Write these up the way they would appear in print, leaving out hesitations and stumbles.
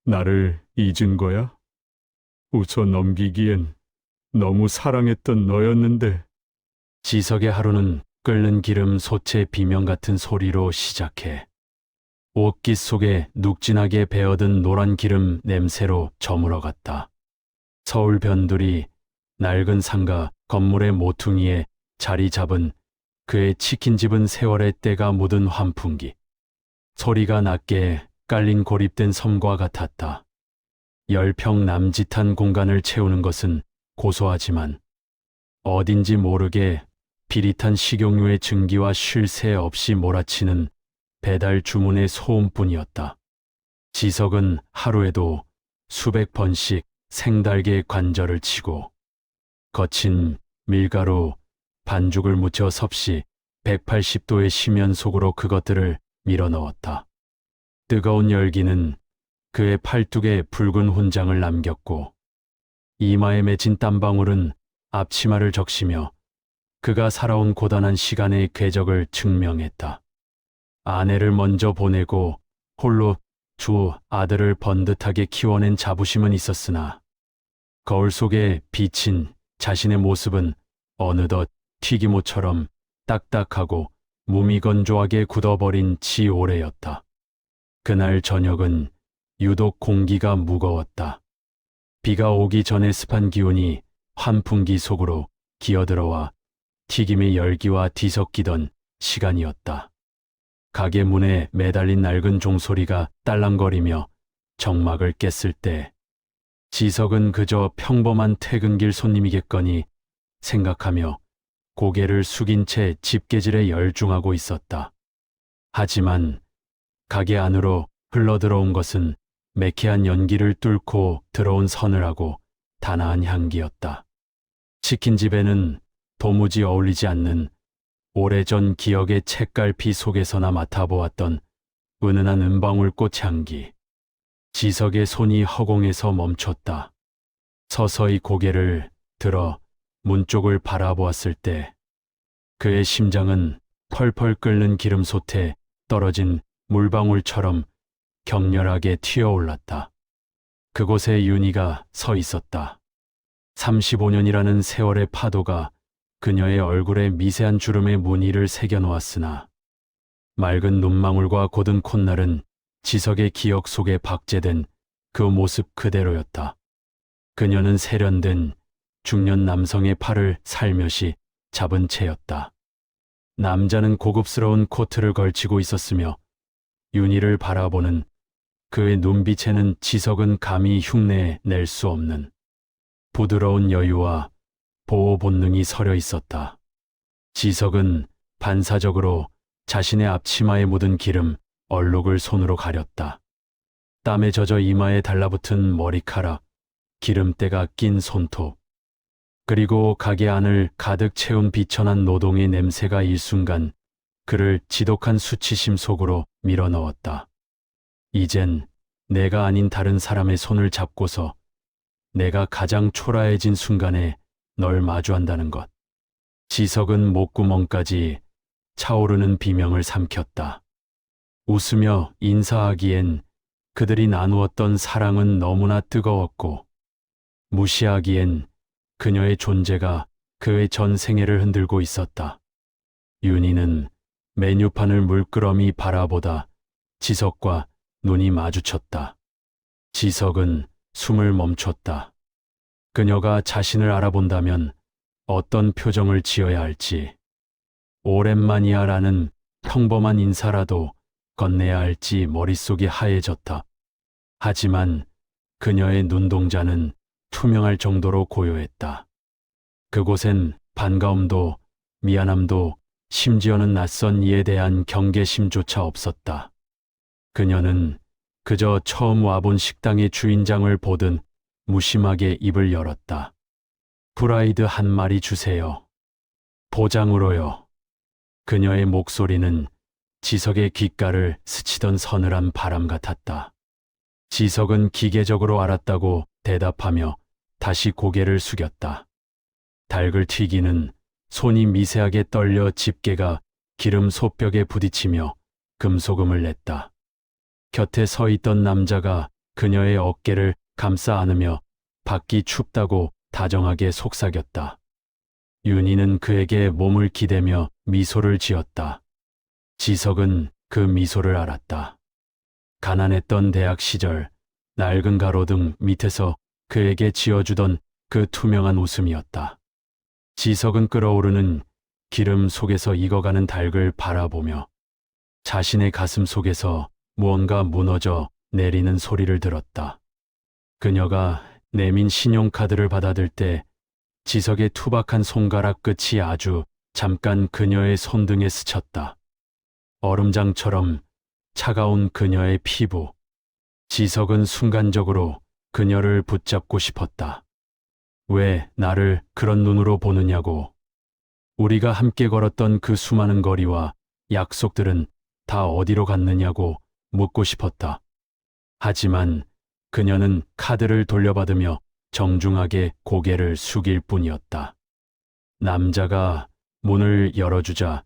나를 잊은 거야? 웃어 넘기기엔 너무 사랑했던 너였는데. 지석의 하루는 끓는 기름 솥의 비명 같은 소리로 시작해 옷깃 속에 눅진하게 배어든 노란 기름 냄새로 저물어갔다. 서울 변두리 낡은 상가 건물의 모퉁이에 자리 잡은 그의 치킨집은 세월의 때가 묻은 환풍기. 소리가 낮게 깔린 고립된 섬과 같았다. 10평 남짓한 공간을 채우는 것은 고소하지만 어딘지 모르게 비릿한 식용유의 증기와 쉴 새 없이 몰아치는 배달 주문의 소음뿐이었다. 지석은 하루에도 수백 번씩 생달개 관절을 치고 거친 밀가루 반죽을 묻혀 섭씨 180도의 심연 속으로 그것들을 밀어넣었다. 뜨거운 열기는 그의 팔뚝에 붉은 훈장을 남겼고 이마에 맺힌 땀방울은 앞치마를 적시며 그가 살아온 고단한 시간의 궤적을 증명했다. 아내를 먼저 보내고 홀로 두 아들을 번듯하게 키워낸 자부심은 있었으나 거울 속에 비친 자신의 모습은 어느덧 튀김옷처럼 딱딱하고 무미건조하게 굳어버린 지오래였다. 그날 저녁은 유독 공기가 무거웠다. 비가 오기 전에 습한 기운이 환풍기 속으로 기어들어와 튀김의 열기와 뒤섞이던 시간이었다. 가게 문에 매달린 낡은 종소리가 딸랑거리며 정막을 깼을 때 지석은 그저 평범한 퇴근길 손님이겠거니 생각하며 고개를 숙인 채 집게질에 열중하고 있었다. 하지만 가게 안으로 흘러들어온 것은 매캐한 연기를 뚫고 들어온 서늘하고 단아한 향기였다. 치킨집에는 도무지 어울리지 않는 오래전 기억의 책갈피 속에서나 맡아보았던 은은한 은방울 꽃향기. 지석의 손이 허공에서 멈췄다. 서서히 고개를 들어 문 쪽을 바라보았을 때 그의 심장은 펄펄 끓는 기름솥에 떨어진 물방울처럼 격렬하게 튀어올랐다. 그곳에 윤희가 서 있었다. 35년이라는 세월의 파도가 그녀의 얼굴에 미세한 주름의 무늬를 새겨놓았으나 맑은 눈망울과 곧은 콧날은 지석의 기억 속에 박제된 그 모습 그대로였다. 그녀는 세련된 중년 남성의 팔을 살며시 잡은 채였다. 남자는 고급스러운 코트를 걸치고 있었으며 윤희를 바라보는 그의 눈빛에는 지석은 감히 흉내낼 수 없는 부드러운 여유와 보호 본능이 서려 있었다. 지석은 반사적으로 자신의 앞치마에 묻은 기름, 얼룩을 손으로 가렸다. 땀에 젖어 이마에 달라붙은 머리카락, 기름때가 낀 손톱, 그리고 가게 안을 가득 채운 비천한 노동의 냄새가 일순간 그를 지독한 수치심 속으로 밀어넣었다. 이젠 내가 아닌 다른 사람의 손을 잡고서 내가 가장 초라해진 순간에 널 마주한다는 것. 지석은 목구멍까지 차오르는 비명을 삼켰다. 웃으며 인사하기엔 그들이 나누었던 사랑은 너무나 뜨거웠고 무시하기엔 그녀의 존재가 그의 전 생애를 흔들고 있었다. 윤희는 메뉴판을 물끄러미 바라보다 지석과 눈이 마주쳤다. 지석은 숨을 멈췄다. 그녀가 자신을 알아본다면 어떤 표정을 지어야 할지, 오랜만이야 라는 평범한 인사라도 건네야 할지 머릿속이 하얘졌다. 하지만 그녀의 눈동자는 투명할 정도로 고요했다. 그곳엔 반가움도 미안함도 심지어는 낯선 이에 대한 경계심조차 없었다. 그녀는 그저 처음 와본 식당의 주인장을 보듯 무심하게 입을 열었다. 프라이드 한 마리 주세요. 보장으로요. 그녀의 목소리는 지석의 귓가를 스치던 서늘한 바람 같았다. 지석은 기계적으로 알았다고 대답하며 다시 고개를 숙였다. 닭을 튀기는 손이 미세하게 떨려 집게가 기름 솥벽에 부딪히며 금소금을 냈다. 곁에 서 있던 남자가 그녀의 어깨를 감싸 안으며 밖이 춥다고 다정하게 속삭였다. 윤희는 그에게 몸을 기대며 미소를 지었다. 지석은 그 미소를 알았다. 가난했던 대학 시절 낡은 가로등 밑에서 그에게 지어주던 그 투명한 웃음이었다. 지석은 끓어오르는 기름 속에서 익어가는 닭을 바라보며 자신의 가슴 속에서 무언가 무너져 내리는 소리를 들었다. 그녀가 내민 신용카드를 받아들 때 지석의 투박한 손가락 끝이 아주 잠깐 그녀의 손등에 스쳤다. 얼음장처럼 차가운 그녀의 피부. 지석은 순간적으로 그녀를 붙잡고 싶었다. 왜 나를 그런 눈으로 보느냐고. 우리가 함께 걸었던 그 수많은 거리와 약속들은 다 어디로 갔느냐고 묻고 싶었다. 하지만 그녀는 카드를 돌려받으며 정중하게 고개를 숙일 뿐이었다. 남자가 문을 열어주자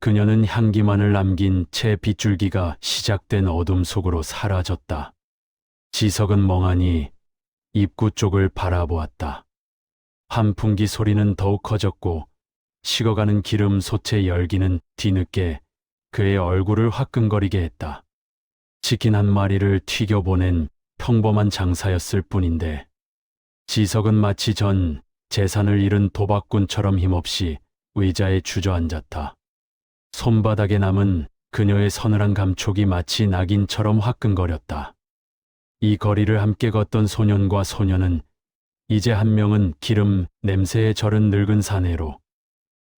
그녀는 향기만을 남긴 채 빗줄기가 시작된 어둠 속으로 사라졌다. 지석은 멍하니 입구 쪽을 바라보았다. 환풍기 소리는 더욱 커졌고 식어가는 기름 솥의 열기는 뒤늦게 그의 얼굴을 화끈거리게 했다. 치킨 한 마리를 튀겨보낸 평범한 장사였을 뿐인데 지석은 마치 전 재산을 잃은 도박꾼처럼 힘없이 의자에 주저앉았다. 손바닥에 남은 그녀의 서늘한 감촉이 마치 낙인처럼 화끈거렸다. 이 거리를 함께 걷던 소년과 소녀는 이제 한 명은 기름 냄새에 절은 늙은 사내로,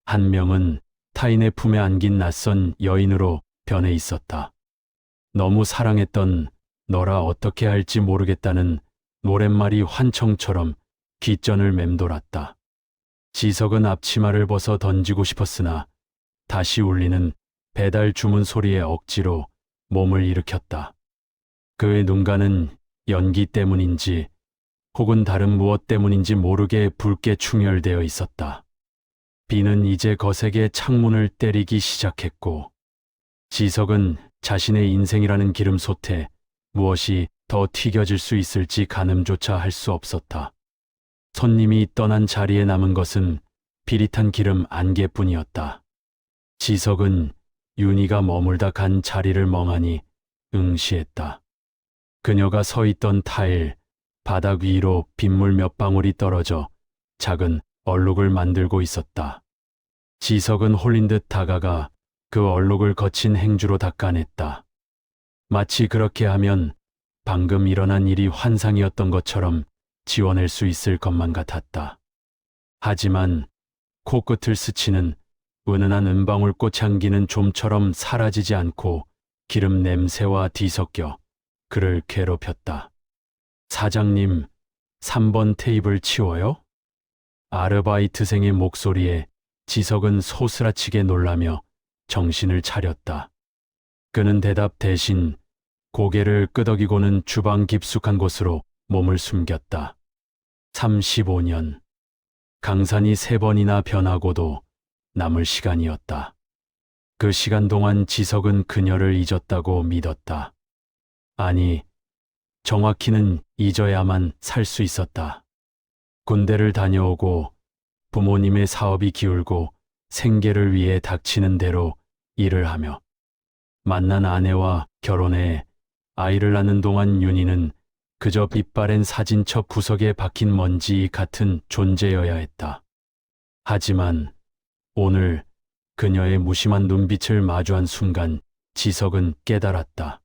한 명은 타인의 품에 안긴 낯선 여인으로 변해 있었다. 너무 사랑했던 너라 어떻게 할지 모르겠다는 노랫말이 환청처럼 귓전을 맴돌았다. 지석은 앞치마를 벗어 던지고 싶었으나 다시 울리는 배달 주문 소리에 억지로 몸을 일으켰다. 그의 눈가는 연기 때문인지 혹은 다른 무엇 때문인지 모르게 붉게 충혈되어 있었다. 비는 이제 거세게 창문을 때리기 시작했고 지석은 자신의 인생이라는 기름솥에 무엇이 더 튀겨질 수 있을지 가늠조차 할 수 없었다. 손님이 떠난 자리에 남은 것은 비릿한 기름 안개뿐이었다. 지석은 윤희가 머물다 간 자리를 멍하니 응시했다. 그녀가 서 있던 타일, 바닥 위로 빗물 몇 방울이 떨어져 작은 얼룩을 만들고 있었다. 지석은 홀린 듯 다가가 그 얼룩을 거친 행주로 닦아냈다. 마치 그렇게 하면 방금 일어난 일이 환상이었던 것처럼 지워낼 수 있을 것만 같았다. 하지만 코끝을 스치는 은은한 은방울 꽃향기는 좀처럼 사라지지 않고 기름 냄새와 뒤섞여 그를 괴롭혔다. 사장님, 3번 테이블 치워요? 아르바이트생의 목소리에 지석은 소스라치게 놀라며 정신을 차렸다. 그는 대답 대신 고개를 끄덕이고는 주방 깊숙한 곳으로 몸을 숨겼다. 35년. 강산이 3번이나 변하고도 남을 시간이었다. 그 시간 동안 지석은 그녀를 잊었다고 믿었다. 아니, 정확히는 잊어야만 살 수 있었다. 군대를 다녀오고 부모님의 사업이 기울고 생계를 위해 닥치는 대로 일을 하며 만난 아내와 결혼해 아이를 낳는 동안 윤희는 그저 빛바랜 사진첩 구석에 박힌 먼지 같은 존재여야 했다. 하지만 오늘 그녀의 무심한 눈빛을 마주한 순간 지석은 깨달았다.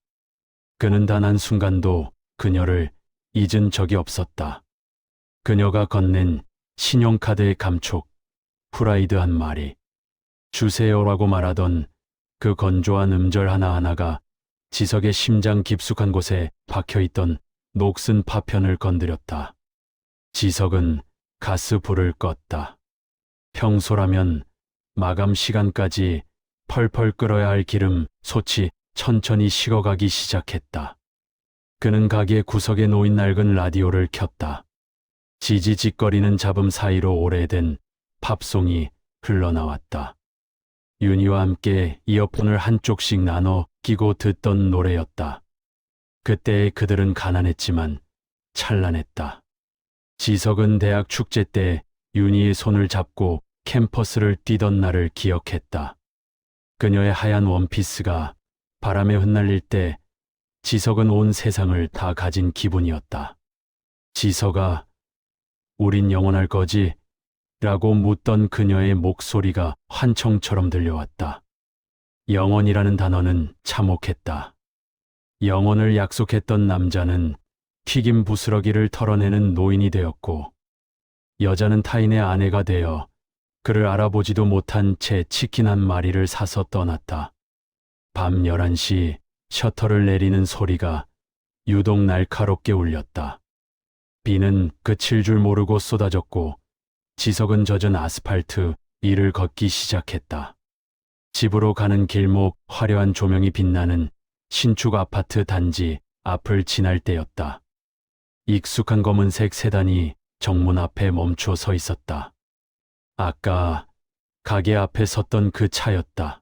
그는 단 한순간도 그녀를 잊은 적이 없었다. 그녀가 건넨 신용카드의 감촉, 프라이드 한 마리, 주세요라고 말하던 그 건조한 음절 하나하나가 지석의 심장 깊숙한 곳에 박혀있던 녹슨 파편을 건드렸다. 지석은 가스불을 껐다. 평소라면 마감 시간까지 펄펄 끓어야 할 기름 솥이 천천히 식어가기 시작했다. 그는 가게 구석에 놓인 낡은 라디오를 켰다. 지지직거리는 잡음 사이로 오래된 팝송이 흘러나왔다. 윤희와 함께 이어폰을 한쪽씩 나눠 끼고 듣던 노래였다. 그때의 그들은 가난했지만 찬란했다. 지석은 대학 축제 때 윤희의 손을 잡고 캠퍼스를 뛰던 날을 기억했다. 그녀의 하얀 원피스가 바람에 흩날릴 때 지석은 온 세상을 다 가진 기분이었다. 지석아, 우린 영원할 거지? 라고 묻던 그녀의 목소리가 환청처럼 들려왔다. 영원이라는 단어는 참혹했다. 영원을 약속했던 남자는 튀김 부스러기를 털어내는 노인이 되었고, 여자는 타인의 아내가 되어 그를 알아보지도 못한 채 치킨 한 마리를 사서 떠났다. 밤 11시 셔터를 내리는 소리가 유독 날카롭게 울렸다. 비는 그칠 줄 모르고 쏟아졌고 지석은 젖은 아스팔트 위를 걷기 시작했다. 집으로 가는 길목 화려한 조명이 빛나는 신축 아파트 단지 앞을 지날 때였다. 익숙한 검은색 세단이 정문 앞에 멈춰 서 있었다. 아까 가게 앞에 섰던 그 차였다.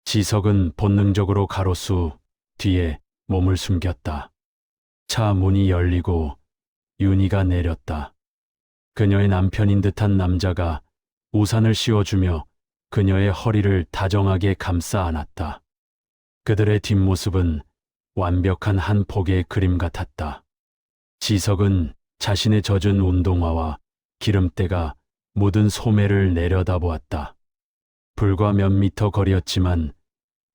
지석은 본능적으로 가로수 뒤에 몸을 숨겼다. 차 문이 열리고 윤희가 내렸다. 그녀의 남편인 듯한 남자가 우산을 씌워주며 그녀의 허리를 다정하게 감싸 안았다. 그들의 뒷모습은 완벽한 한 폭의 그림 같았다. 지석은 자신의 젖은 운동화와 기름때가 묻은 소매를 내려다보았다. 불과 몇 미터 거리였지만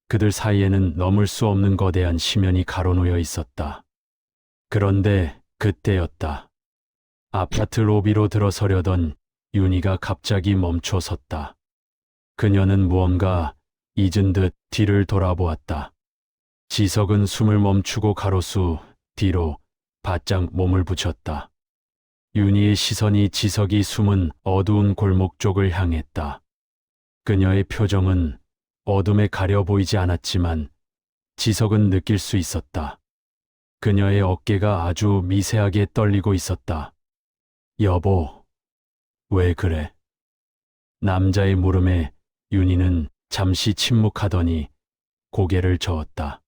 그들 사이에는 넘을 수 없는 거대한 심연이 가로놓여 있었다. 그런데 그때였다. 아파트 로비로 들어서려던 윤희가 갑자기 멈춰 섰다. 그녀는 무언가 잊은 듯 뒤를 돌아보았다. 지석은 숨을 멈추고 가로수 뒤로 바짝 몸을 붙였다. 윤희의 시선이 지석이 숨은 어두운 골목 쪽을 향했다. 그녀의 표정은 어둠에 가려 보이지 않았지만 지석은 느낄 수 있었다. 그녀의 어깨가 아주 미세하게 떨리고 있었다. 여보, 왜 그래? 남자의 물음에 윤희는 잠시 침묵하더니 고개를 저었다.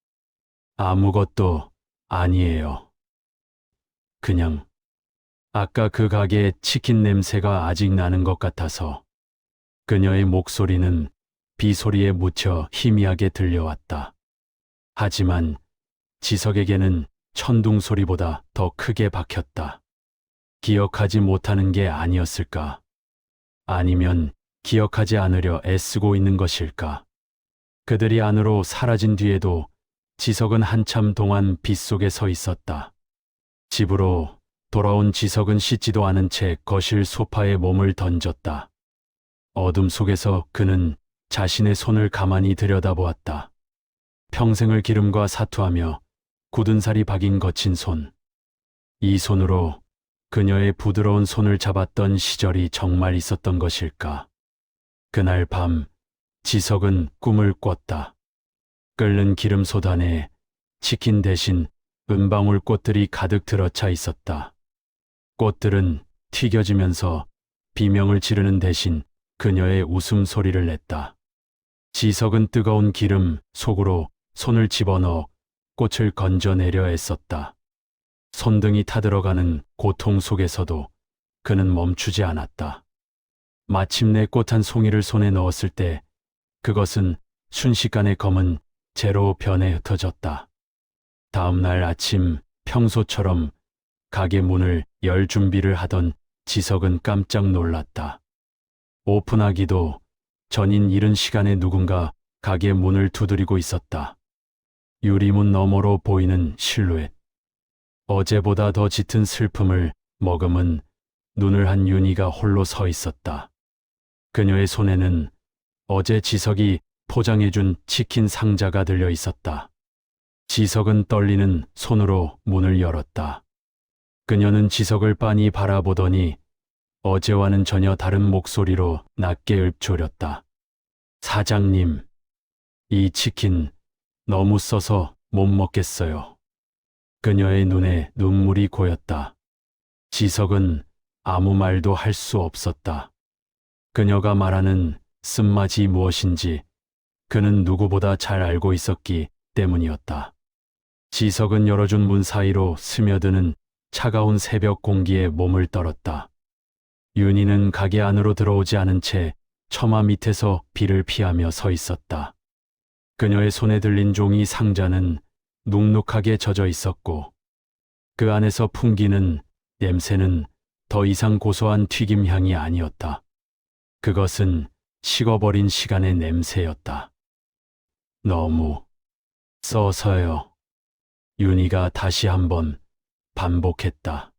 아무것도 아니에요. 그냥 아까 그 가게에 치킨 냄새가 아직 나는 것 같아서. 그녀의 목소리는 비소리에 묻혀 희미하게 들려왔다. 하지만 지석에게는 천둥 소리보다 더 크게 박혔다. 기억하지 못하는 게 아니었을까? 아니면 기억하지 않으려 애쓰고 있는 것일까? 그들이 안으로 사라진 뒤에도 지석은 한참 동안 빗속에 서 있었다. 집으로 돌아온 지석은 씻지도 않은 채 거실 소파에 몸을 던졌다. 어둠 속에서 그는 자신의 손을 가만히 들여다보았다. 평생을 기름과 사투하며 굳은 살이 박인 거친 손. 이 손으로 그녀의 부드러운 손을 잡았던 시절이 정말 있었던 것일까? 그날 밤 지석은 꿈을 꿨다. 끓는 기름 솥안에 치킨 대신 은방울 꽃들이 가득 들어차 있었다. 꽃들은 튀겨지면서 비명을 지르는 대신 그녀의 웃음소리를 냈다. 지석은 뜨거운 기름 속으로 손을 집어넣어 꽃을 건져내려 애썼다. 손등이 타들어가는 고통 속에서도 그는 멈추지 않았다. 마침내 꽃 한 송이를 손에 넣었을 때 그것은 순식간에 검은 재로 변해 흩어졌다. 다음 날 아침 평소처럼 가게 문을 열 준비를 하던 지석은 깜짝 놀랐다. 오픈하기도 전인 이른 시간에 누군가 가게 문을 두드리고 있었다. 유리문 너머로 보이는 실루엣. 어제보다 더 짙은 슬픔을 머금은 눈을 한 윤희가 홀로 서 있었다. 그녀의 손에는 어제 지석이 포장해준 치킨 상자가 들려 있었다. 지석은 떨리는 손으로 문을 열었다. 그녀는 지석을 빤히 바라보더니 어제와는 전혀 다른 목소리로 낮게 읊조렸다. 사장님, 이 치킨 너무 써서 못 먹겠어요. 그녀의 눈에 눈물이 고였다. 지석은 아무 말도 할 수 없었다. 그녀가 말하는 쓴맛이 무엇인지 그는 누구보다 잘 알고 있었기 때문이었다. 지석은 열어준 문 사이로 스며드는 차가운 새벽 공기에 몸을 떨었다. 윤희는 가게 안으로 들어오지 않은 채 처마 밑에서 비를 피하며 서 있었다. 그녀의 손에 들린 종이 상자는 눅눅하게 젖어 있었고 그 안에서 풍기는 냄새는 더 이상 고소한 튀김 향이 아니었다. 그것은 식어버린 시간의 냄새였다. 너무 써서요. 윤희가 다시 한번 반복했다.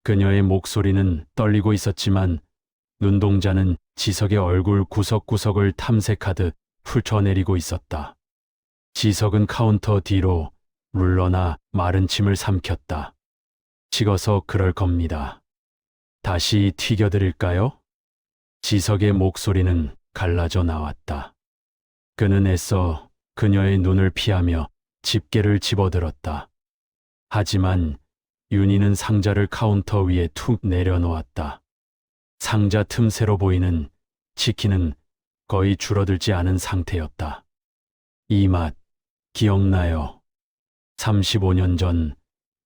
그녀의 목소리는 떨리고 있었지만 눈동자는 지석의 얼굴 구석구석을 탐색하듯 훑어내리고 있었다. 지석은 카운터 뒤로 물러나 마른 침을 삼켰다. 식어서 그럴 겁니다. 다시 튀겨드릴까요? 지석의 목소리는 갈라져 나왔다. 그는 애써 그녀의 눈을 피하며 집게를 집어들었다. 하지만 윤희는 상자를 카운터 위에 툭 내려놓았다. 상자 틈새로 보이는 치킨은 거의 줄어들지 않은 상태였다. 이 맛 기억나요? 35년 전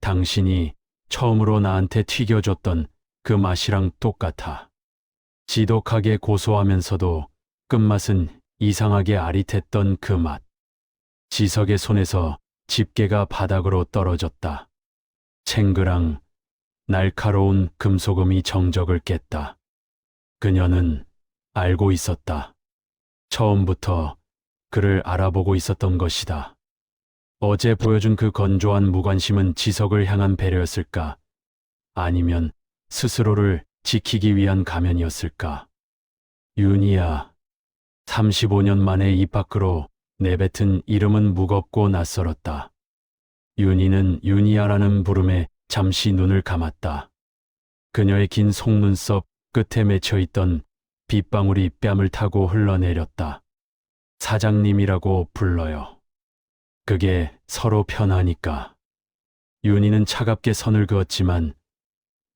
당신이 처음으로 나한테 튀겨줬던 그 맛이랑 똑같아. 지독하게 고소하면서도 끝맛은 이상하게 아릿했던 그 맛. 지석의 손에서 집게가 바닥으로 떨어졌다. 챙그랑 날카로운 금소금이 정적을 깼다. 그녀는 알고 있었다. 처음부터 그를 알아보고 있었던 것이다. 어제 보여준 그 건조한 무관심은 지석을 향한 배려였을까? 아니면 스스로를 지키기 위한 가면이었을까? 윤희야, 35년 만에 입 밖으로 내뱉은 이름은 무겁고 낯설었다. 윤희는 윤희야라는 부름에 잠시 눈을 감았다. 그녀의 긴 속눈썹 끝에 맺혀있던 빗방울이 뺨을 타고 흘러내렸다. 사장님이라고 불러요. 그게 서로 편하니까. 윤희는 차갑게 선을 그었지만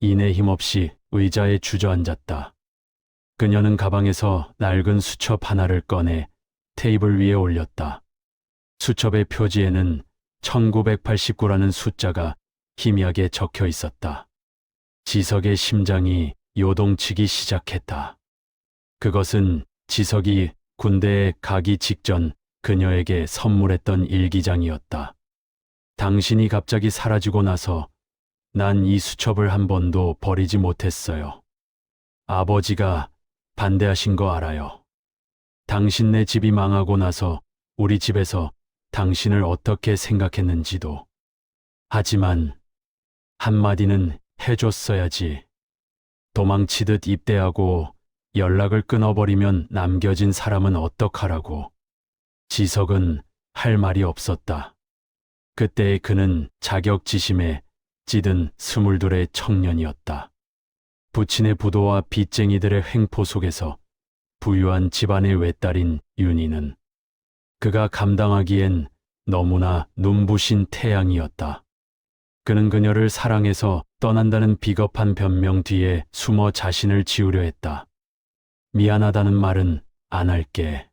이내 힘없이 의자에 주저앉았다. 그녀는 가방에서 낡은 수첩 하나를 꺼내 테이블 위에 올렸다. 수첩의 표지에는 1989라는 숫자가 희미하게 적혀 있었다. 지석의 심장이 요동치기 시작했다. 그것은 지석이 군대에 가기 직전 그녀에게 선물했던 일기장이었다. 당신이 갑자기 사라지고 나서 난 이 수첩을 한 번도 버리지 못했어요. 아버지가 반대하신 거 알아요. 당신네 집이 망하고 나서 우리 집에서 당신을 어떻게 생각했는지도. 하지만 한마디는 해줬어야지. 도망치듯 입대하고 연락을 끊어버리면 남겨진 사람은 어떡하라고. 지석은 할 말이 없었다. 그때의 그는 자격지심에 찌든 22의 청년이었다. 부친의 부도와 빚쟁이들의 횡포 속에서 부유한 집안의 외딸인 윤희는 그가 감당하기엔 너무나 눈부신 태양이었다. 그는 그녀를 사랑해서 떠난다는 비겁한 변명 뒤에 숨어 자신을 지우려 했다. 미안하다는 말은 안 할게.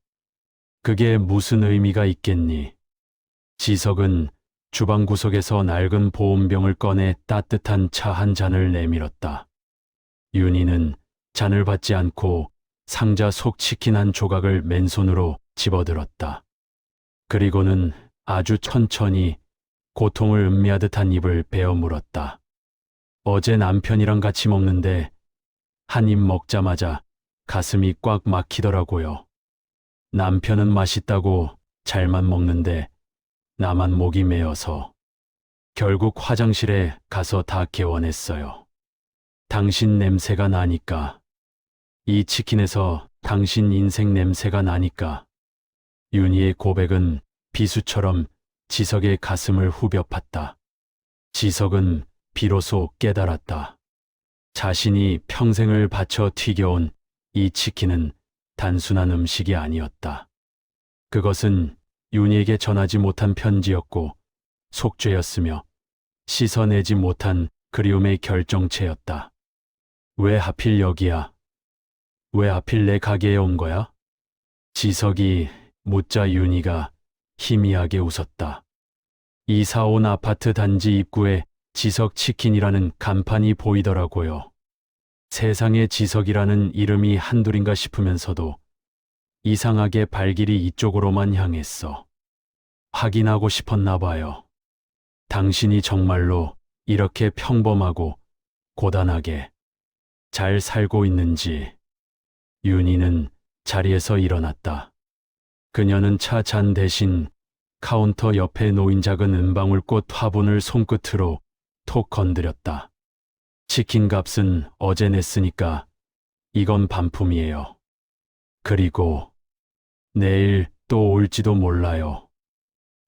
그게 무슨 의미가 있겠니? 지석은 주방 구석에서 낡은 보온병을 꺼내 따뜻한 차 한 잔을 내밀었다. 윤희는 잔을 받지 않고 상자 속 치킨 한 조각을 맨손으로 집어들었다. 그리고는 아주 천천히 고통을 음미하듯 한 입을 베어 물었다. 어제 남편이랑 같이 먹는데 한 입 먹자마자 가슴이 꽉 막히더라고요. 남편은 맛있다고 잘만 먹는데 나만 목이 메어서 결국 화장실에 가서 다 개원했어요. 당신 냄새가 나니까. 이 치킨에서 당신 인생 냄새가 나니까. 윤희의 고백은 비수처럼 지석의 가슴을 후벼 팠다. 지석은 비로소 깨달았다. 자신이 평생을 바쳐 튀겨온 이 치킨은 단순한 음식이 아니었다. 그것은 윤희에게 전하지 못한 편지였고 속죄였으며 씻어내지 못한 그리움의 결정체였다. 왜 하필 여기야? 왜 하필 내 가게에 온 거야? 지석이 묻자 윤희가 희미하게 웃었다. 이사 온 아파트 단지 입구에 지석 치킨이라는 간판이 보이더라고요. 세상에 지석이라는 이름이 한둘인가 싶으면서도 이상하게 발길이 이쪽으로만 향했어. 확인하고 싶었나 봐요. 당신이 정말로 이렇게 평범하고 고단하게 잘 살고 있는지. 윤희는 자리에서 일어났다. 그녀는 차 잔 대신 카운터 옆에 놓인 작은 은방울꽃 화분을 손끝으로 톡 건드렸다. 치킨 값은 어제 냈으니까 이건 반품이에요. 그리고 내일 또 올지도 몰라요.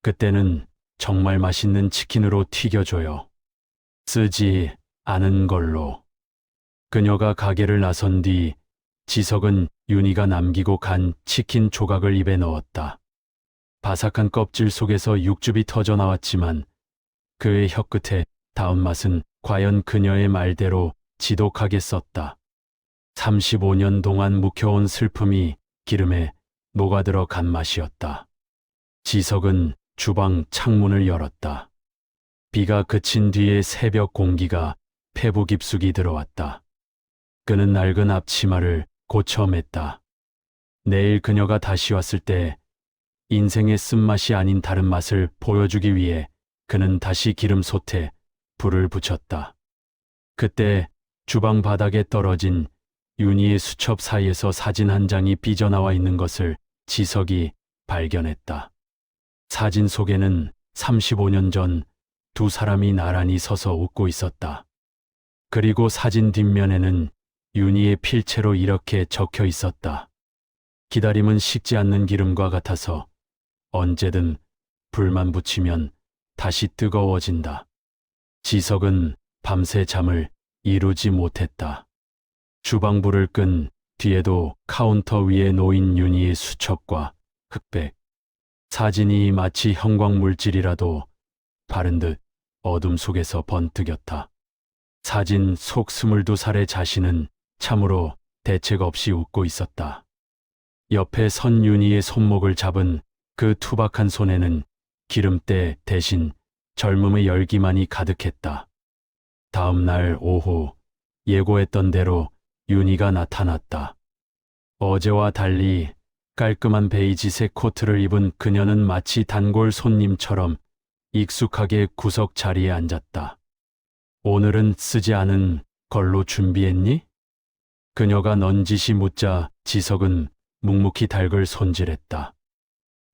그때는 정말 맛있는 치킨으로 튀겨줘요. 쓰지 않은 걸로. 그녀가 가게를 나선 뒤 지석은 윤희가 남기고 간 치킨 조각을 입에 넣었다. 바삭한 껍질 속에서 육즙이 터져 나왔지만 그의 혀끝에 닿은 맛은 과연 그녀의 말대로 지독하게 썼다. 35년 동안 묵혀온 슬픔이 기름에 녹아들어 간 맛이었다. 지석은 주방 창문을 열었다. 비가 그친 뒤에 새벽 공기가 폐부 깊숙이 들어왔다. 그는 낡은 앞치마를 고쳐 맸다. 내일 그녀가 다시 왔을 때 인생의 쓴맛이 아닌 다른 맛을 보여주기 위해 그는 다시 기름솥에 불을 붙였다. 그때 주방 바닥에 떨어진 윤희의 수첩 사이에서 사진 한 장이 삐져나와 있는 것을 지석이 발견했다. 사진 속에는 35년 전 두 사람이 나란히 서서 웃고 있었다. 그리고 사진 뒷면에는 윤희의 필체로 이렇게 적혀 있었다. 기다림은 식지 않는 기름과 같아서 언제든 불만 붙이면 다시 뜨거워진다. 지석은 밤새 잠을 이루지 못했다. 주방불을 끈 뒤에도 카운터 위에 놓인 윤희의 수첩과 흑백 사진이 마치 형광물질이라도 바른 듯 어둠 속에서 번뜩였다. 사진 속 22살의 자신은 참으로 대책 없이 웃고 있었다. 옆에 선 윤희의 손목을 잡은 그 투박한 손에는 기름때 대신 젊음의 열기만이 가득했다. 다음 날 오후 예고했던 대로 윤희가 나타났다. 어제와 달리 깔끔한 베이지색 코트를 입은 그녀는 마치 단골 손님처럼 익숙하게 구석 자리에 앉았다. 오늘은 쓰지 않은 걸로 준비했니? 그녀가 넌지시 묻자 지석은 묵묵히 닭을 손질했다.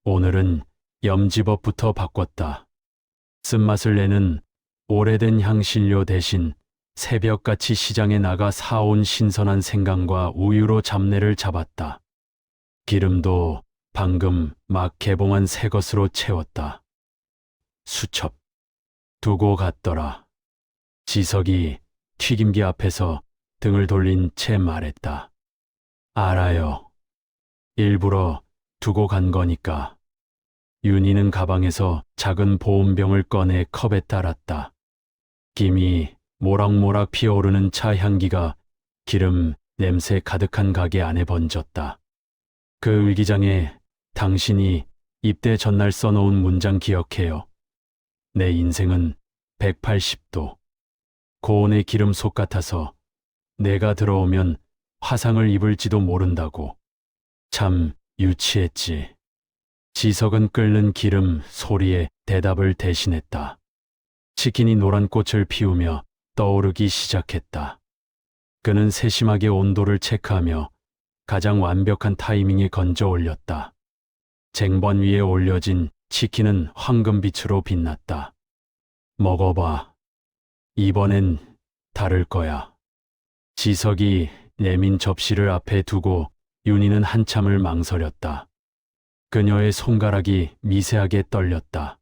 오늘은 염지법부터 바꿨다. 쓴맛을 내는 오래된 향신료 대신 새벽같이 시장에 나가 사온 신선한 생강과 우유로 잡내를 잡았다. 기름도 방금 막 개봉한 새 것으로 채웠다. 수첩 두고 갔더라. 지석이 튀김기 앞에서 등을 돌린 채 말했다. 알아요. 일부러 두고 간 거니까. 윤희는 가방에서 작은 보온병을 꺼내 컵에 따랐다. 김이 모락모락 피어오르는 차 향기가 기름 냄새 가득한 가게 안에 번졌다. 그 일기장에 당신이 입대 전날 써놓은 문장 기억해요. 내 인생은 180도. 고온의 기름 속 같아서 내가 들어오면 화상을 입을지도 모른다고. 참 유치했지. 지석은 끓는 기름 소리에 대답을 대신했다. 치킨이 노란 꽃을 피우며 떠오르기 시작했다. 그는 세심하게 온도를 체크하며 가장 완벽한 타이밍에 건져 올렸다. 쟁반 위에 올려진 치킨은 황금빛으로 빛났다. 먹어봐. 이번엔 다를 거야. 지석이 내민 접시를 앞에 두고 윤희는 한참을 망설였다. 그녀의 손가락이 미세하게 떨렸다.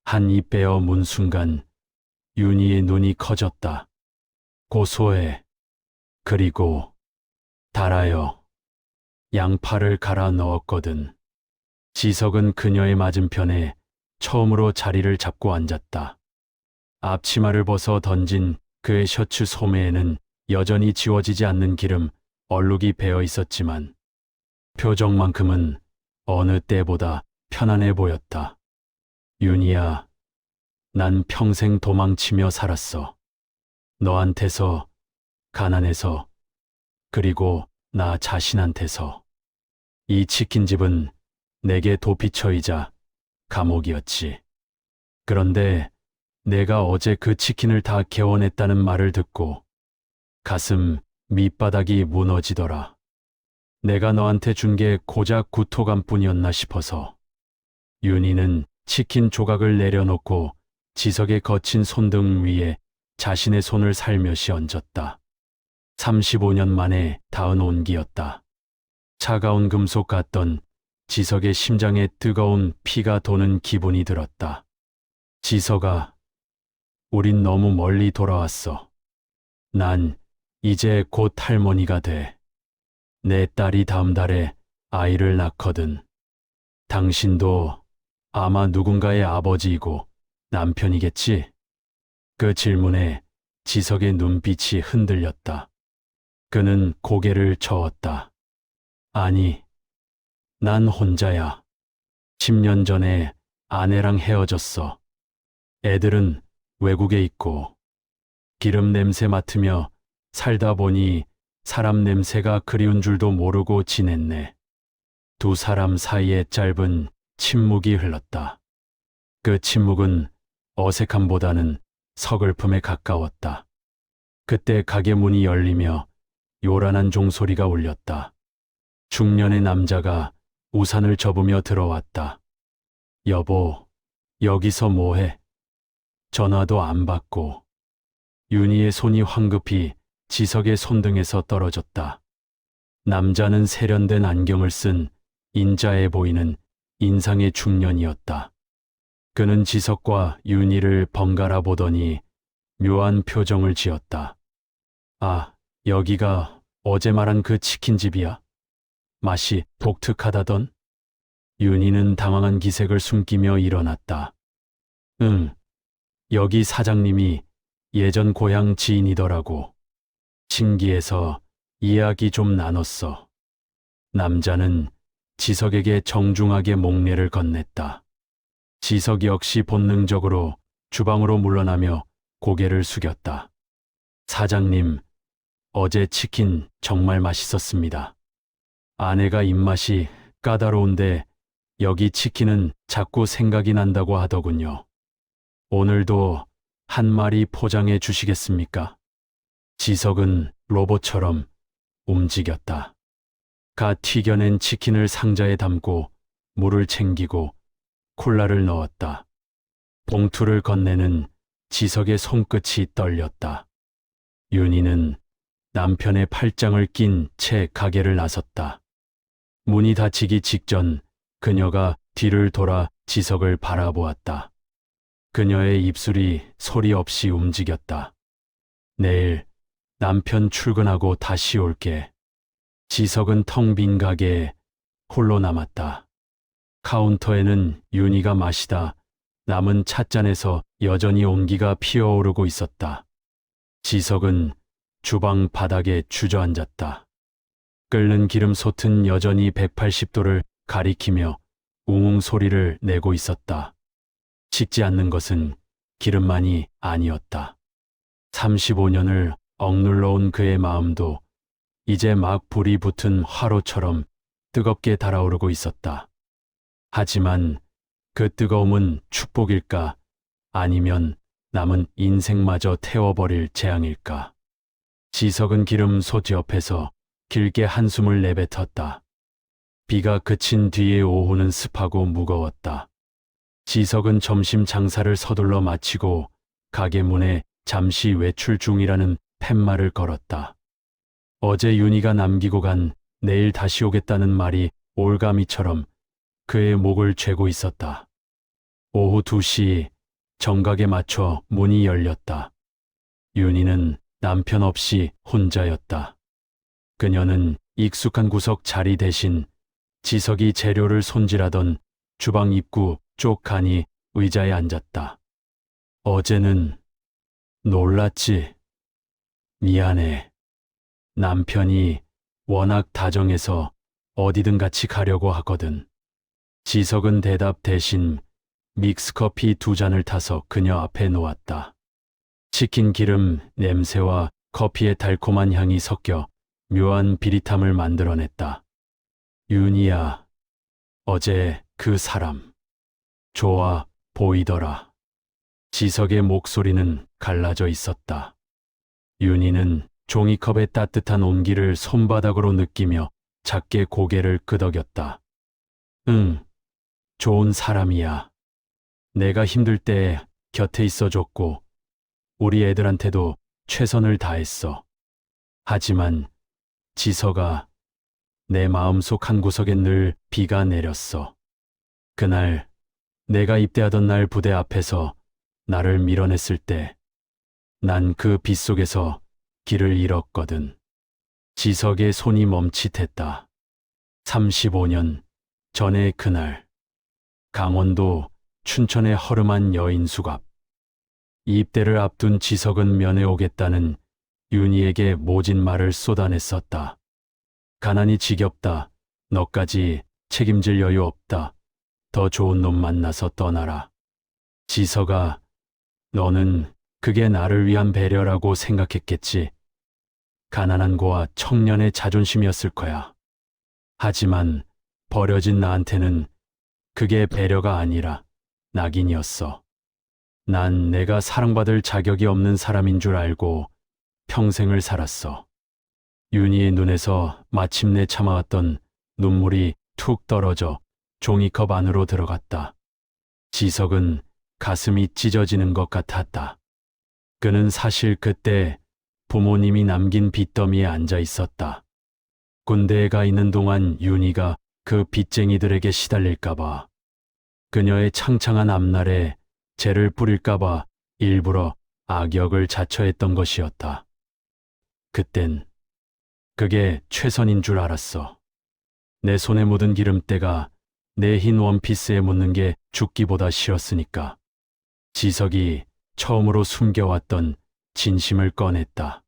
한 입 베어 문 순간 윤희의 눈이 커졌다. 고소해. 그리고 달아요. 양파를 갈아 넣었거든. 지석은 그녀의 맞은편에 처음으로 자리를 잡고 앉았다. 앞치마를 벗어 던진 그의 셔츠 소매에는 여전히 지워지지 않는 기름 얼룩이 배어 있었지만 표정만큼은 어느 때보다 편안해 보였다. 윤희야, 난 평생 도망치며 살았어. 너한테서, 가난해서, 그리고 나 자신한테서. 이 치킨집은 내게 도피처이자 감옥이었지. 그런데 내가 어제 그 치킨을 다 개원했다는 말을 듣고 가슴 밑바닥이 무너지더라. 내가 너한테 준 게 고작 구토감뿐이었나 싶어서. 윤희는 치킨 조각을 내려놓고 지석의 거친 손등 위에 자신의 손을 살며시 얹었다. 35년 만에 닿은 온기였다. 차가운 금속 같던 지석의 심장에 뜨거운 피가 도는 기분이 들었다. 지석아, 우린 너무 멀리 돌아왔어. 난 이제 곧 할머니가 돼. 내 딸이 다음 달에 아이를 낳거든. 당신도 아마 누군가의 아버지이고 남편이겠지? 그 질문에 지석의 눈빛이 흔들렸다. 그는 고개를 저었다. 아니, 난 혼자야. 10년 전에 아내랑 헤어졌어. 애들은 외국에 있고 기름 냄새 맡으며 살다 보니 사람 냄새가 그리운 줄도 모르고 지냈네. 두 사람 사이에 짧은 침묵이 흘렀다. 그 침묵은 어색함보다는 서글픔에 가까웠다. 그때 가게 문이 열리며 요란한 종소리가 울렸다. 중년의 남자가 우산을 접으며 들어왔다. 여보, 여기서 뭐해? 전화도 안 받고. 윤희의 손이 황급히 지석의 손등에서 떨어졌다. 남자는 세련된 안경을 쓴 인자해 보이는 인상의 중년이었다. 그는 지석과 윤희를 번갈아 보더니 묘한 표정을 지었다. 아, 여기가 어제 말한 그 치킨집이야? 맛이 독특하다던? 윤희는 당황한 기색을 숨기며 일어났다. 응, 여기 사장님이 예전 고향 지인이더라고. 신기해서 이야기 좀 나눴어. 남자는 지석에게 정중하게 목례를 건넸다. 지석 역시 본능적으로 주방으로 물러나며 고개를 숙였다. 사장님, 어제 치킨 정말 맛있었습니다. 아내가 입맛이 까다로운데 여기 치킨은 자꾸 생각이 난다고 하더군요. 오늘도 한 마리 포장해 주시겠습니까? 지석은 로봇처럼 움직였다. 갓 튀겨낸 치킨을 상자에 담고 물을 챙기고 콜라를 넣었다. 봉투를 건네는 지석의 손끝이 떨렸다. 윤희는 남편의 팔짱을 낀 채 가게를 나섰다. 문이 닫히기 직전 그녀가 뒤를 돌아 지석을 바라보았다. 그녀의 입술이 소리 없이 움직였다. 내일 남편 출근하고 다시 올게. 지석은 텅 빈 가게에 홀로 남았다. 카운터에는 윤희가 마시다 남은 찻잔에서 여전히 온기가 피어오르고 있었다. 지석은 주방 바닥에 주저앉았다. 끓는 기름 솥은 여전히 180도를 가리키며 웅웅 소리를 내고 있었다. 식지 않는 것은 기름만이 아니었다. 35년을 억눌러 온 그의 마음도 이제 막 불이 붙은 화로처럼 뜨겁게 달아오르고 있었다. 하지만 그 뜨거움은 축복일까 아니면 남은 인생마저 태워버릴 재앙일까. 지석은 기름솥 옆에서 길게 한숨을 내뱉었다. 비가 그친 뒤의 오후는 습하고 무거웠다. 지석은 점심 장사를 서둘러 마치고 가게 문에 잠시 외출 중이라는 팻말을 걸었다. 어제 윤희가 남기고 간 내일 다시 오겠다는 말이 올가미처럼 그의 목을 죄고 있었다. 오후 2시 정각에 맞춰 문이 열렸다. 윤희는 남편 없이 혼자였다. 그녀는 익숙한 구석 자리 대신 지석이 재료를 손질하던 주방 입구 쪽 칸이 의자에 앉았다. 어제는 놀랐지. 미안해. 남편이 워낙 다정해서 어디든 같이 가려고 하거든. 지석은 대답 대신 믹스커피 2잔을 타서 그녀 앞에 놓았다. 치킨 기름 냄새와 커피의 달콤한 향이 섞여 묘한 비릿함을 만들어냈다. 윤희야, 어제 그 사람 좋아 보이더라. 지석의 목소리는 갈라져 있었다. 윤희는 종이컵의 따뜻한 온기를 손바닥으로 느끼며 작게 고개를 끄덕였다. 응, 좋은 사람이야. 내가 힘들 때 곁에 있어줬고 우리 애들한테도 최선을 다했어. 하지만 지석아, 내 마음속 한구석에 늘 비가 내렸어. 그날 내가 입대하던 날 부대 앞에서 나를 밀어냈을 때 난 그 빛 속에서 길을 잃었거든. 지석의 손이 멈칫했다. 35년 전의 그날, 강원도 춘천의 허름한 여인숙 앞. 입대를 앞둔 지석은 면회 오겠다는 윤희에게 모진 말을 쏟아냈었다. 가난이 지겹다. 너까지 책임질 여유 없다. 더 좋은 놈 만나서 떠나라. 지석아, 너는 그게 나를 위한 배려라고 생각했겠지. 가난한 고아 청년의 자존심이었을 거야. 하지만 버려진 나한테는 그게 배려가 아니라 낙인이었어. 난 내가 사랑받을 자격이 없는 사람인 줄 알고 평생을 살았어. 윤희의 눈에서 마침내 참아왔던 눈물이 툭 떨어져 종이컵 안으로 들어갔다. 지석은 가슴이 찢어지는 것 같았다. 그는 사실 그때 부모님이 남긴 빚더미에 앉아 있었다. 군대에 가 있는 동안 윤희가 그 빚쟁이들에게 시달릴까봐, 그녀의 창창한 앞날에 죄를 뿌릴까봐 일부러 악역을 자처했던 것이었다. 그땐 그게 최선인 줄 알았어. 내 손에 묻은 기름때가 내 흰 원피스에 묻는 게 죽기보다 싫었으니까. 지석이 처음으로 숨겨왔던 진심을 꺼냈다.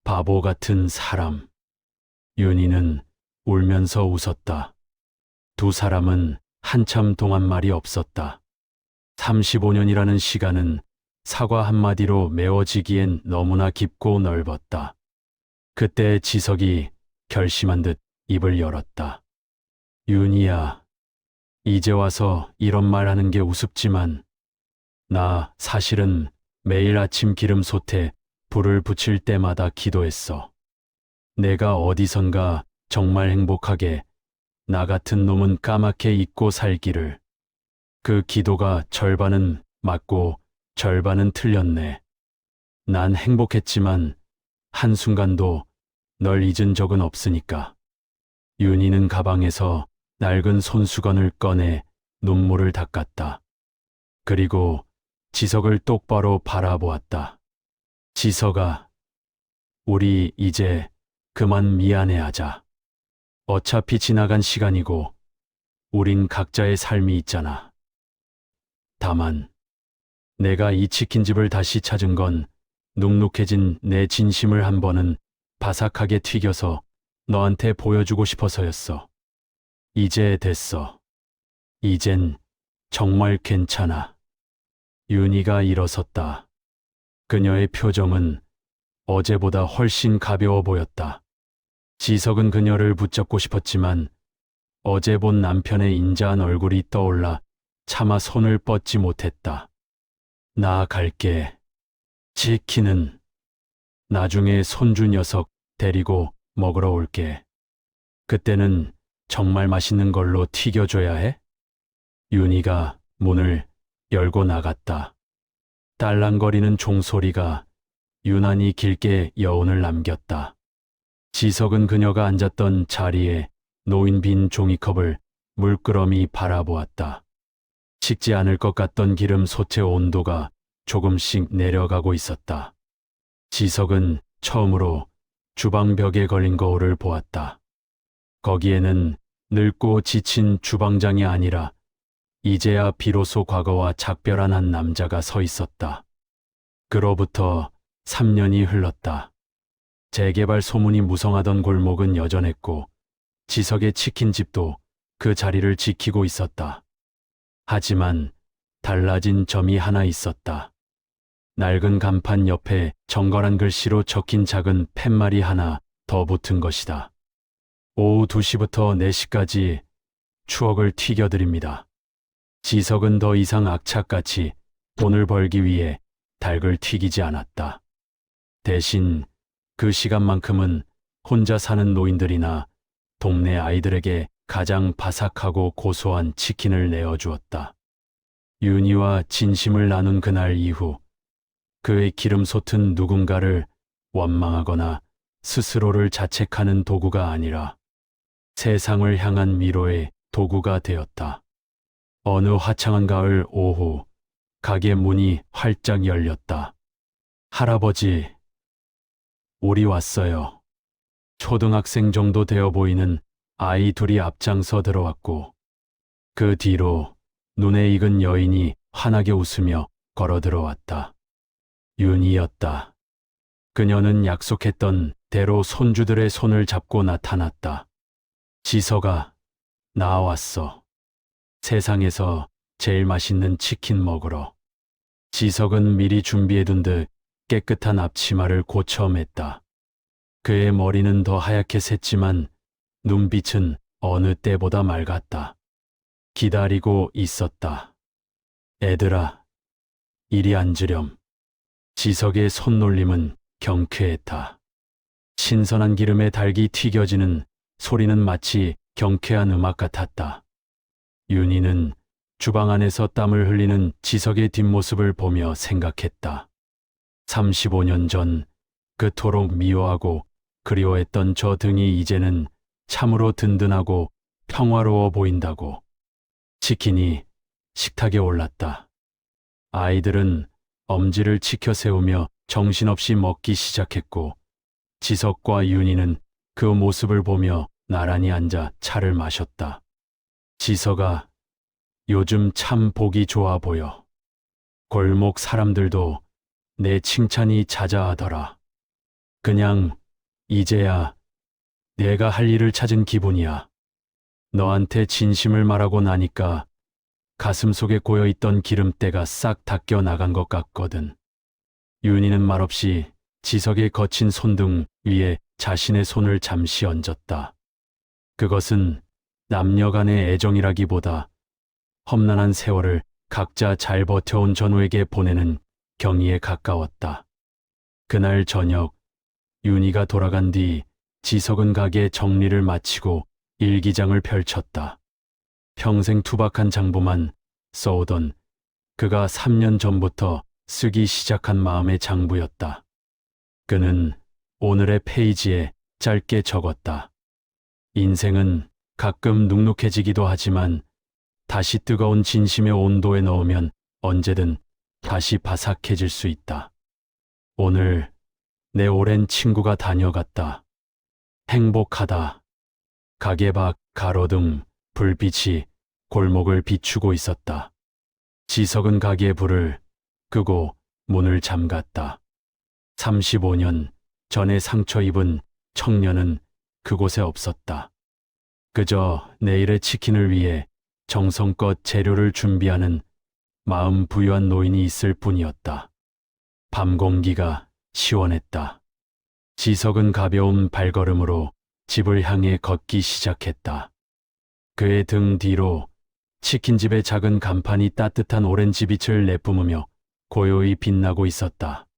바보 같은 사람. 윤희는 울면서 웃었다. 두 사람은 한참 동안 말이 없었다. 35년이라는 시간은 사과 한마디로 메워지기엔 너무나 깊고 넓었다. 그때 지석이 결심한 듯 입을 열었다. 윤희야, 이제 와서 이런 말 하는 게 우습지만 나 사실은 매일 아침 기름솥에 불을 붙일 때마다 기도했어. 내가 어디선가 정말 행복하게 나 같은 놈은 까맣게 잊고 살기를. 그 기도가 절반은 맞고 절반은 틀렸네. 난 행복했지만 한순간도 널 잊은 적은 없으니까. 윤희는 가방에서 낡은 손수건을 꺼내 눈물을 닦았다. 그리고 지석을 똑바로 바라보았다. 지석아, 우리 이제 그만 미안해하자. 어차피 지나간 시간이고 우린 각자의 삶이 있잖아. 다만 내가 이 치킨집을 다시 찾은 건 눅눅해진 내 진심을 한 번은 바삭하게 튀겨서 너한테 보여주고 싶어서였어. 이제 됐어. 이젠 정말 괜찮아. 윤희가 일어섰다. 그녀의 표정은 어제보다 훨씬 가벼워 보였다. 지석은 그녀를 붙잡고 싶었지만 어제 본 남편의 인자한 얼굴이 떠올라 차마 손을 뻗지 못했다. 나 갈게. 치킨은 나중에 손주 녀석 데리고 먹으러 올게. 그때는 정말 맛있는 걸로 튀겨줘야 해? 윤희가 문을 열고 나갔다. 딸랑거리는 종소리가 유난히 길게 여운을 남겼다. 지석은 그녀가 앉았던 자리에 놓인 빈 종이컵을 물끄러미 바라보았다. 식지 않을 것 같던 기름솥의 온도가 조금씩 내려가고 있었다. 지석은 처음으로 주방벽에 걸린 거울을 보았다. 거기에는 늙고 지친 주방장이 아니라 이제야 비로소 과거와 작별한 한 남자가 서 있었다. 그로부터 3년이 흘렀다. 재개발 소문이 무성하던 골목은 여전했고 지석의 치킨집도 그 자리를 지키고 있었다. 하지만 달라진 점이 하나 있었다. 낡은 간판 옆에 정갈한 글씨로 적힌 작은 팻말이 하나 더 붙은 것이다. 오후 2시부터 4시까지 추억을 튀겨드립니다. 지석은 더 이상 악착같이 돈을 벌기 위해 닭을 튀기지 않았다. 대신 그 시간만큼은 혼자 사는 노인들이나 동네 아이들에게 가장 바삭하고 고소한 치킨을 내어주었다. 윤희와 진심을 나눈 그날 이후 그의 기름 솟은 누군가를 원망하거나 스스로를 자책하는 도구가 아니라 세상을 향한 미로의 도구가 되었다. 어느 화창한 가을 오후 가게 문이 활짝 열렸다. 할아버지, 우리 왔어요. 초등학생 정도 되어 보이는 아이 둘이 앞장서 들어왔고 그 뒤로 눈에 익은 여인이 환하게 웃으며 걸어 들어왔다. 윤희였다. 그녀는 약속했던 대로 손주들의 손을 잡고 나타났다. 지석아, 나왔어. 세상에서 제일 맛있는 치킨 먹으러. 지석은 미리 준비해둔 듯 깨끗한 앞치마를 고쳐 맸다. 그의 머리는 더 하얗게 샜지만 눈빛은 어느 때보다 맑았다. 기다리고 있었다. 애들아, 이리 앉으렴. 지석의 손놀림은 경쾌했다. 신선한 기름에 닭이 튀겨지는 소리는 마치 경쾌한 음악 같았다. 윤희는 주방 안에서 땀을 흘리는 지석의 뒷모습을 보며 생각했다. 35년 전 그토록 미워하고 그리워했던 저 등이 이제는 참으로 든든하고 평화로워 보인다고. 치킨이 식탁에 올랐다. 아이들은 엄지를 치켜 세우며 정신없이 먹기 시작했고 지석과 윤희는 그 모습을 보며 나란히 앉아 차를 마셨다. 지석아, 요즘 참 보기 좋아 보여. 골목 사람들도 내 칭찬이 자자하더라. 그냥 이제야 내가 할 일을 찾은 기분이야. 너한테 진심을 말하고 나니까 가슴속에 고여있던 기름때가 싹 닦여 나간 것 같거든. 윤희는 말없이 지석의 거친 손등 위에 자신의 손을 잠시 얹었다. 그것은 남녀 간의 애정이라기보다 험난한 세월을 각자 잘 버텨온 전우에게 보내는 경의에 가까웠다. 그날 저녁 윤희가 돌아간 뒤 지석은 가게 정리를 마치고 일기장을 펼쳤다. 평생 투박한 장부만 써오던 그가 3년 전부터 쓰기 시작한 마음의 장부였다. 그는 오늘의 페이지에 짧게 적었다. 인생은 가끔 눅눅해지기도 하지만 다시 뜨거운 진심의 온도에 넣으면 언제든 다시 바삭해질 수 있다. 오늘 내 오랜 친구가 다녀갔다. 행복하다. 가게 밖 가로등 불빛이 골목을 비추고 있었다. 지석은 가게의 불을 끄고 문을 잠갔다. 35년 전에 상처 입은 청년은 그곳에 없었다. 그저 내일의 치킨을 위해 정성껏 재료를 준비하는 마음 부유한 노인이 있을 뿐이었다. 밤 공기가 시원했다. 지석은 가벼운 발걸음으로 집을 향해 걷기 시작했다. 그의 등 뒤로 치킨집의 작은 간판이 따뜻한 오렌지 빛을 내뿜으며 고요히 빛나고 있었다.